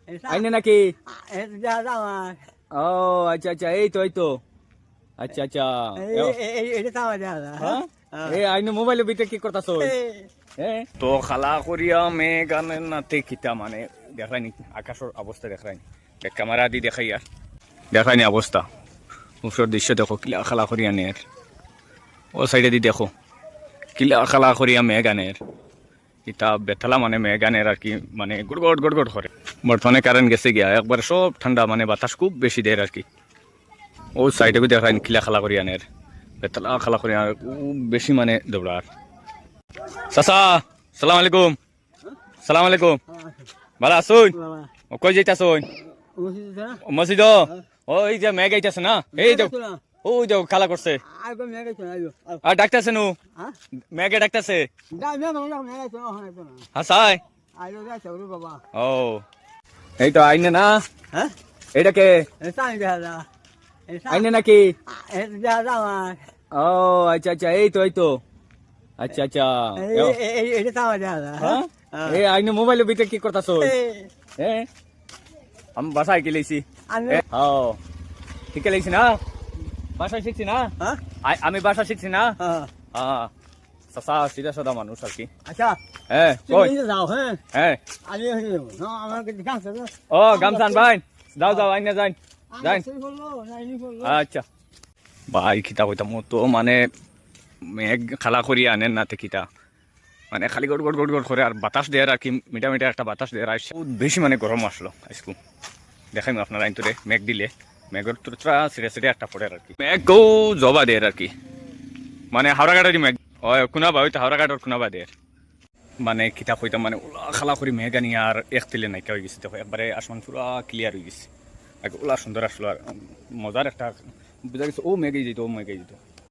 আইনে নাকি? আমার ও আচ্ছা আচ্ছা, এই তো এই তো। আচ্ছা আচ্ছা। এটা তো আমার হ্যাঁ? এই আইনে মোবাইলের ভিতরে কি করতাছো? তো খালা করিয়া মেয়ে গানের নাতে কিতা মানে দেখায়নি আকাশের অবস্থা দেখায়নি, ক্যামেরা দিয়ে দেখাই আর দেখায়নি অবস্থা। উপর দৃশ্য দেখো কিলা খালা করিয়া নের, ও সাইডে দিয়ে দেখো কিলা খালা করিয়া মেয়ে গানের ইতা বেতলা মানে মেয়ে গানের আর কি মানে গুড়গড় গুড়গড় করে। বর্তমানে কারেন্ট গেছে গিয়া একবার সব ঠান্ডা মানে বাতাস খুব বেশি দেয় আর কি। ও সাইডে দেখায়নি কিলা খালা করিয়া নের বেতলা খালা করিয়া খুব বেশি মানে দৌড়ার। চাচা সালাম আলাইকুম। সালাম আলাইকুম, ভালো আছুন? কই যাইতাছুন? মসজিদ। ওই যে মেঘ আইতাছে না, এই যাও ওই যাও খালা করছে আর ডাকতেছে নু মেঘে ডাকতেছে। হাসাই ও এই তো আইনে না, এইটাকে আইনে নাকি? আমার ও আচ্ছা আচ্ছা, এই তো এই তো। আচ্ছা আচ্ছা, এটা তো আমার এই আইনে মোবাইলের ভিতরে কি করতাছো? আমি বাসায় গেলেছি। ও ঠিক লেগেছি না, বাসায় শিখছি না, আমি বাসা শিখছি না। হ্যাঁ চাচা সিধা সাদা মানুষ আর কি। আচ্ছা হ্যাঁ কই যাও। হ্যাঁ হ্যাঁ আমি আমাকে ও গামছান ভাই যাও যাও আইনে যাই যাই। আচ্ছা ভাই খিতা কইতাম তো মানে মেঘ খালা করি আনেন না কিতা মানে খালি গড় গড় গড় গড় করে আর বাতাস দেয় আর কি, মিঠা মিঠা একটা বাতাস দেয় আর বেশি মানে গরম আসলো আজকু। দেখাই আপনারা আইন তোরে মেঘ দিলে মেঘর তোরা ছিঁড়ে ছিঁড়ে একটা পড়ে আর কি, মেঘ গৌ জবা দেয় আর কি মানে হাওড়াঘাটের মেঘ কুনাবা হইতো হাওড়াঘাটের কুনাবা দেয় মানে কিতাব হইতাম মানে ওলা খালা করি মেঘ আনি আর এক তিলে নাইকা হয়ে গেছে। দেখো একবারে আসমান পুরা ক্লিয়ার হয়ে গেছে, ওলা সুন্দর আসলো আর মজার একটা বোঝা গেছে ও মেঘে যেত ও মেঘে যেত।